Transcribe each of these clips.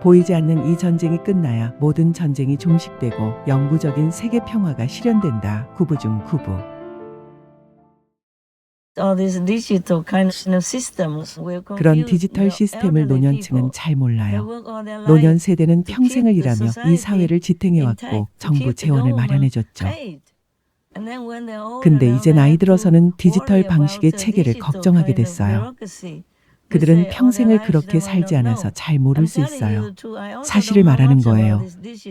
보이지 않는 이 전쟁이 끝나야 모든 전쟁이 종식되고 영구적인 세계 평화가 실현된다. 구부 중 구부. 그런 디지털 시스템을 노년층은 잘 몰라요. 노년 세대는 평생을 일하며 이 사회를 지탱해왔고 정부 재원을 마련해줬죠. 근데 이제 나이 들어서는 디지털 방식의 체계를 걱정하게 됐어요. 그들은 평생을 그렇게 살지 않아서 잘 모를 수 있어요. 사실을 말하는 거예요.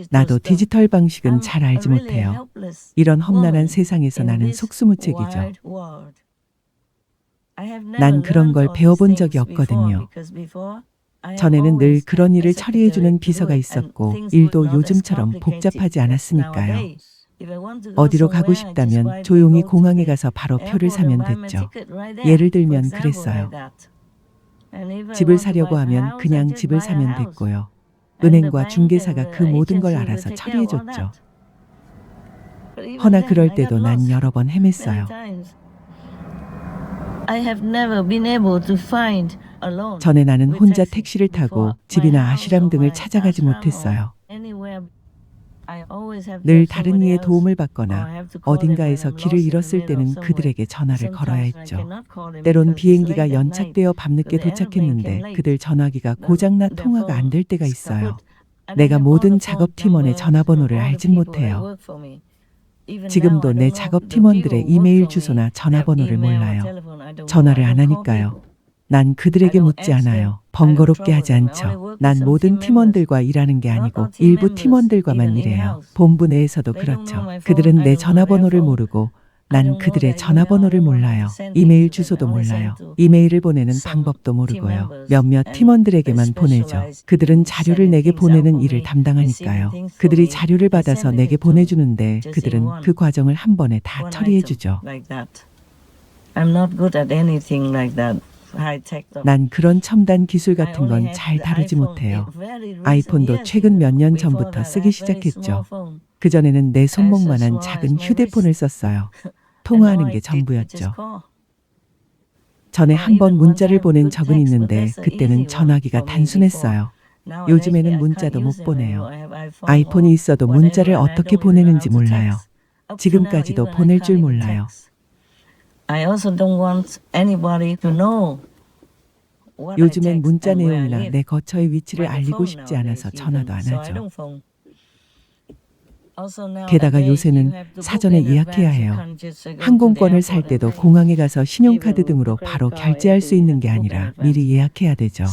나도 디지털 방식은 잘 알지 못해요. 이런 험난한 세상에서 나는 속수무책이죠. 난 그런 걸 배워본 적이 없거든요. 전에는 늘 그런 일을 처리해주는 비서가 있었고 일도 요즘처럼 복잡하지 않았으니까요. 어디로 가고 싶다면 조용히 공항에 가서 바로 표를 사면 됐죠. 예를 들면 그랬어요. 집을 사려고 하면 그냥 집을 사면 됐고요. 은행과 중개사가 그 모든 걸 알아서 처리해줬죠. 허나 그럴 때도 난 여러 번 헤맸어요. 전에 나는 혼자 택시를 타고 집이나 아슈람 등을 찾아가지 못했어요. 늘 다른 이의 도움을 받거나 어딘가에서 길을 잃었을 때는 그들에게 전화를 걸어야 했죠. 때론 비행기가 연착되어 밤늦게 도착했는데 그들 전화기가 고장나 통화가 안 될 때가 있어요. 내가 모든 작업팀원의 전화번호를 알진 못해요. 지금도 내 작업팀원들의 이메일 주소나 전화번호를 몰라요. 전화를 안 하니까요. 난 그들에게 묻지 않아요. 번거롭게 하지 않죠. 난 모든 팀원들과 일하는 게 아니고 일부 팀원들과만 일해요. 본부 내에서도 그렇죠. 그들은 내 전화번호를 모르고 난 그들의 전화번호를 몰라요. 이메일 주소도 몰라요. 이메일을 보내는 방법도 모르고요. 몇몇 팀원들에게만 보내죠. 그들은 자료를 내게 보내는 일을 담당하니까요. 그들이 자료를 받아서 내게 보내주는데 그들은 그 과정을 한 번에 다 처리해주죠. 난 그런 첨단 기술 같은 건 잘 다루지 못해요. 아이폰도 최근 몇 년 전부터 쓰기 시작했죠. 그전에는 내 손목만한 작은 휴대폰을 썼어요. 통화하는 게 전부였죠. 전에 한 번 문자를 보낸 적은 있는데 그때는 전화기가 단순했어요. 요즘에는 문자도 못 보내요. 아이폰이 있어도 문자를 어떻게 보내는지 몰라요. 지금까지도 보낼 줄 몰라요. 요즘엔 문자 내용이나 내 거처의 위치를 알리고 싶지 않아서 전화도 안 하죠. 게다가 요새는 사전에 예약해야 해요. 항공권을 살 때도 공항에 가서 신용카드 등으로 바로 결제할 수 있는 게 아니라 미리 예약해야 되죠.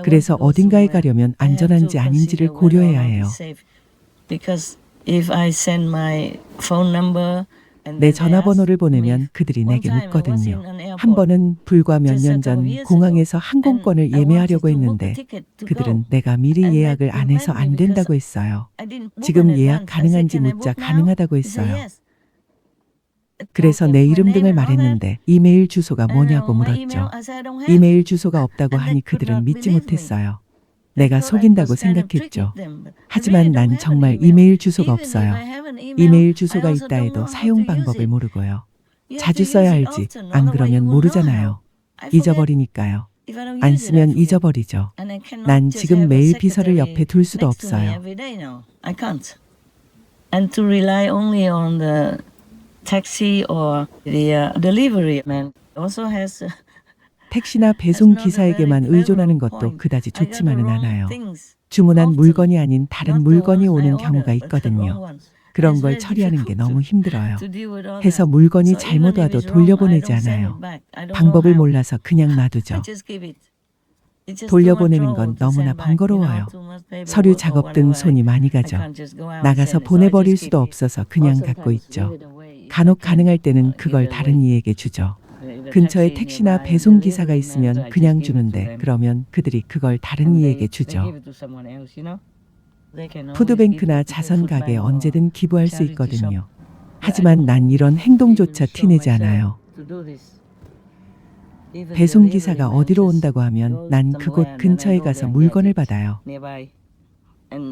그래서 어딘가에 가려면 안전한지 아닌지를 고려해야 해요. 내 전화번호를 보내면 그들이 내게 묻거든요. 한 번은 불과 몇 년 전 공항에서 항공권을 예매하려고 했는데 그들은 내가 미리 예약을 안 해서 안 된다고 했어요. 지금 예약 가능한지 묻자 가능하다고 했어요. 그래서 내 이름 등을 말했는데 이메일 주소가 뭐냐고 물었죠. 이메일 주소가 없다고 하니 그들은 믿지 못했어요. 내가 속인다고 생각했죠. 하지만 난 정말 이메일 주소가 없어요. 이메일 주소가 있다 해도 사용 방법을 모르고요. 자주 써야 알지, 안 그러면 모르잖아요. 잊어버리니까요. 안 쓰면 잊어버리죠. 난 지금 매일 비서를 옆에 둘 수도 없어요. 택시나 배송 기사에게만 의존하는 것도 그다지 좋지만은 않아요. 주문한 물건이 아닌 다른 물건이 오는 경우가 있거든요. 그런 걸 처리하는 게 너무 힘들어요. 해서 물건이 잘못 와도 돌려보내지 않아요. 방법을 몰라서 그냥 놔두죠. 돌려보내는 건 너무나 번거로워요. 서류 작업 등 손이 많이 가죠. 나가서 보내버릴 수도 없어서 그냥 갖고 있죠. 간혹 가능할 때는 그걸 다른 이에게 주죠. 근처에 택시나 배송 기사가 있으면 그냥 주는데 그러면 그들이 그걸 다른 이에게 주죠. 푸드뱅크나 자선 가게에 언제든 기부할 수 있거든요. 하지만 난 이런 행동조차 티내지 않아요. 배송 기사가 어디로 온다고 하면 난 그곳 근처에 가서 물건을 받아요.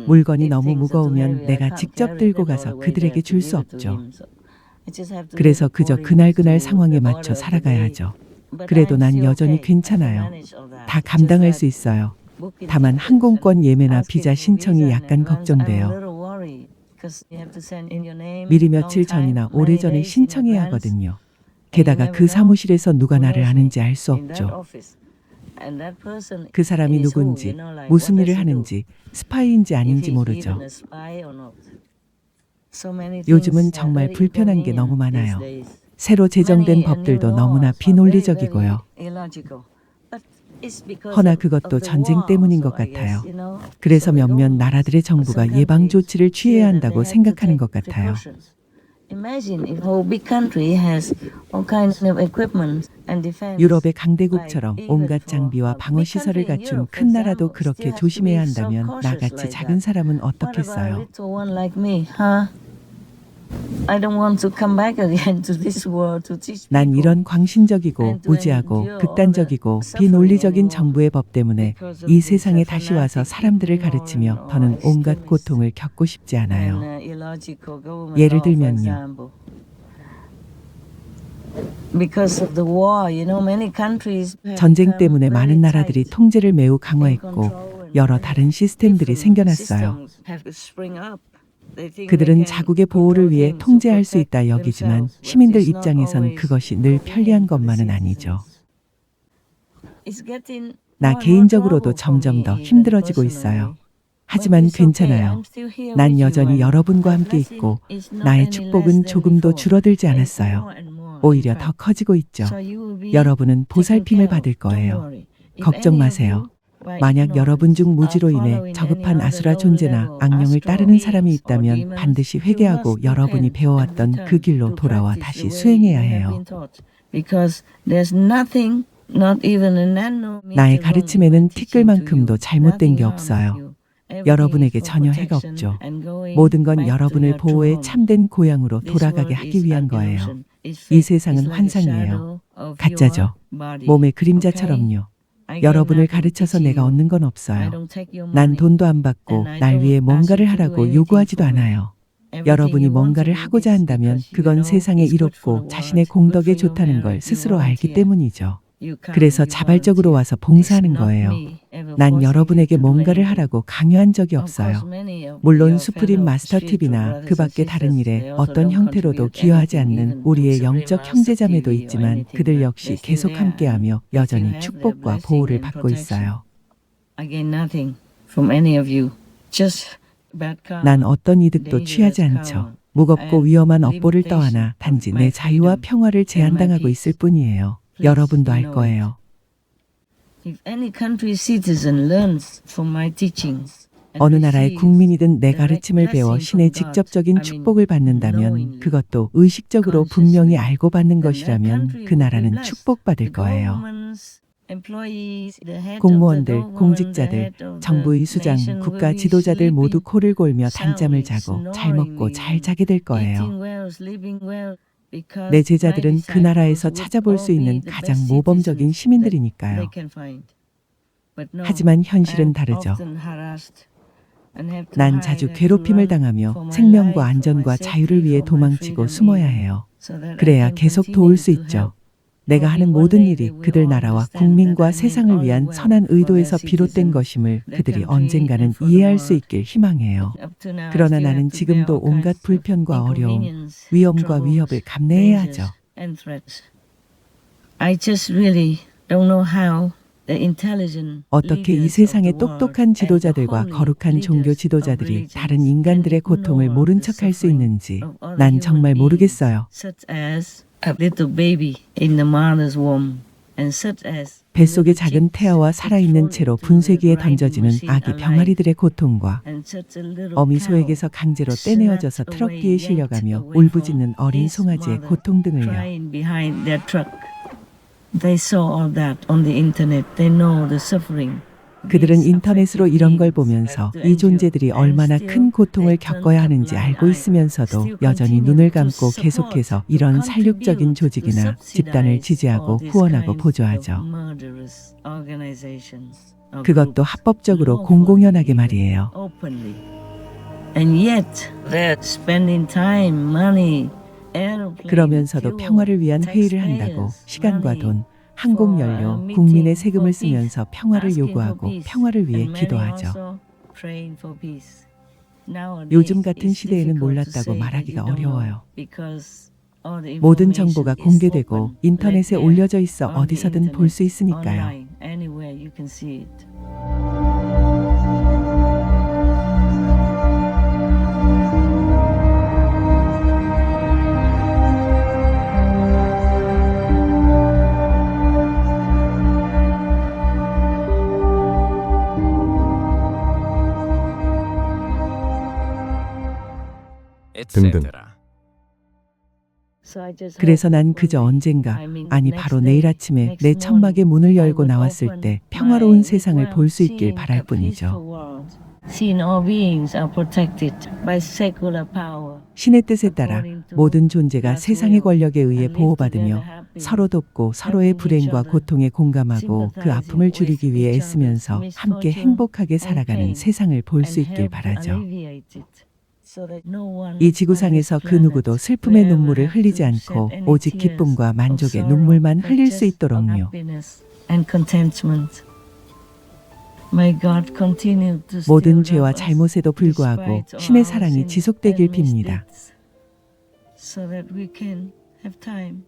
물건이 너무 무거우면 내가 직접 들고 가서 그들에게 줄 수 없죠. 그래서 그저 그날그날 상황에 맞춰 살아가야 하죠. 그래도 난 여전히 괜찮아요. 다 감당할 수 있어요. 다만 항공권 예매나 비자 신청이 약간 걱정돼요. 미리 며칠 전이나 오래전에 신청해야 하거든요. 게다가 그 사무실에서 누가 나를 아는지 알 수 없죠. 그 사람이 누군지, 무슨 일을 하는지, 스파이인지 아닌지 모르죠. 요즘은 정말 불편한 게 너무 많아요. 새로 제정된 법들도 너무나 비논리적이고요. 허나 그것도 전쟁 때문인 것 같아요. 그래서 몇몇 나라들의 정부가 예방 조치를 취해야 한다고 생각하는 것 같아요. 유럽의 강대국처럼 온갖 장비와 방어 시설을 갖춘 큰 나라도 그렇게 조심해야 한다면 나같이 작은 사람은 어떻겠어요? 난 이런 광신적이고 무지하고 극단적이고 비논리적인 정부의 법 때문에 이 세상에 다시 와서 사람들을 가르치며 더는 온갖 고통을 겪고 싶지 않아요. 예를 들면요. 전쟁 때문에 많은 나라들이 통제를 매우 강화했고 여러 다른 시스템들이 생겨났어요. 그들은 자국의 보호를 위해 통제할 수 있다 여기지만 시민들 입장에선 그것이 늘 편리한 것만은 아니죠. 나 개인적으로도 점점 더 힘들어지고 있어요. 하지만 괜찮아요. 난 여전히 여러분과 함께 있고 나의 축복은 조금도 줄어들지 않았어요. 오히려 더 커지고 있죠. 여러분은 보살핌을 받을 거예요. 걱정 마세요. 만약 여러분 중 무지로 인해 저급한 아수라 존재나 악령을 따르는 사람이 있다면 반드시 회개하고 여러분이 배워왔던 그 길로 돌아와 다시 수행해야 해요. 나의 가르침에는 티끌만큼도 잘못된 게 없어요. 여러분에게 전혀 해가 없죠. 모든 건 여러분을 보호해 참된 고향으로 돌아가게 하기 위한 거예요. 이 세상은 환상이에요. 가짜죠. 몸의 그림자처럼요. 여러분을 가르쳐서 내가 얻는 건 없어요. 난 돈도 안 받고 날 위해 뭔가를 하라고 요구하지도 않아요. 여러분이 뭔가를 하고자 한다면 그건 세상에 이롭고 자신의 공덕에 좋다는 걸 스스로 알기 때문이죠. 그래서 자발적으로 와서 봉사하는 거예요. 난 여러분에게 뭔가를 하라고 강요한 적이 없어요. 물론 수프림 마스터 TV나 그 밖의 다른 일에 어떤 형태로도 기여하지 않는 우리의 영적 형제자매도 있지만 그들 역시 계속 함께하며 여전히 축복과 보호를 받고 있어요. 난 어떤 이득도 취하지 않죠. 무겁고 위험한 업보를 떠안아 단지 내 자유와 평화를 제한당하고 있을 뿐이에요. 여러분도 알 거예요. 어느 나라의 국민이든 내 가르침을 배워 신의 직접적인 축복을 받는다면 그것도 의식적으로 분명히 알고 받는 것이라면 그 나라는 축복받을 거예요. 공무원들, 공직자들, 정부의 수장, 국가 지도자들 모두 코를 골며 단잠을 자고 잘 먹고 잘 자게 될 거예요. 내 제자들은 그 나라에서 찾아볼 수 있는 가장 모범적인 시민들이니까요. 하지만 현실은 다르죠. 난 자주 괴롭힘을 당하며 생명과 안전과 자유를 위해 도망치고 숨어야 해요. 그래야 계속 도울 수 있죠. 내가 하는 모든 일이 그들 나라와 국민과 세상을 위한 선한 의도에서 비롯된 것임을 그들이 언젠가는 이해할 수 있길 희망해요. 그러나 나는 지금도 온갖 불편과 어려움, 위험과 위협을 감내해야 하죠. 어떻게 이 세상의 똑똑한 지도자들과 거룩한 종교 지도자들이 다른 인간들의 고통을 모른 척할 수 있는지 난 정말 모르겠어요. 뱃속의 작은 태아와 살아있는 채로 분쇄기에 던져지는 아기 병아리들의 고통과 어미소에게서 강제로 떼내어져서 트럭 뒤에 실려가며 울부짖는 어린 송아지의 고통 등을요. 그들은 인터넷으로 이런 걸 보면서 이 존재들이 얼마나 큰 고통을 겪어야 하는지 알고 있으면서도 여전히 눈을 감고 계속해서 이런 살육적인 조직이나 집단을 지지하고 후원하고 보조하죠. 그것도 합법적으로 공공연하게 말이에요. 그러면서도 평화를 위한 회의를 한다고 시간과 돈, 항공연료, 국민의 세금을 쓰면서 평화를 요구하고 평화를 위해 기도하죠. 요즘 같은 시대에는 몰랐다고 말하기가 어려워요. 모든 정보가 공개되고 인터넷에 올려져 있어 어디서든 볼 수 있으니까요. 등등. 그래서 난 그저 언젠가, 아니 바로 내일 아침에 내 천막의 문을 열고 나왔을 때 평화로운 세상을 볼 수 있길 바랄 뿐이죠. 신의 뜻에 따라 모든 존재가 세상의 권력에 의해 보호받으며 서로 돕고 서로의 불행과 고통에 공감하고 그 아픔을 줄이기 위해 애쓰면서 함께 행복하게 살아가는 세상을 볼 수 있길 바라죠. 이 지구상에서 그 누구도 슬픔의 눈물을 흘리지 않고 오직 기쁨과 만족의 눈물만 흘릴 수 있도록요. 모든 죄와 잘못에도 불구하고 신의 사랑이 지속되길 빕니다.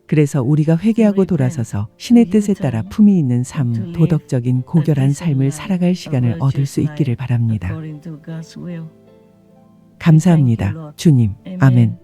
그래서 우리가 회개하고 돌아서서 신의 뜻에 따라 품위 있는 삶, 도덕적인 고결한 삶을 살아갈 시간을 얻을 수 있기를 바랍니다. 감사합니다. 주님. 아멘.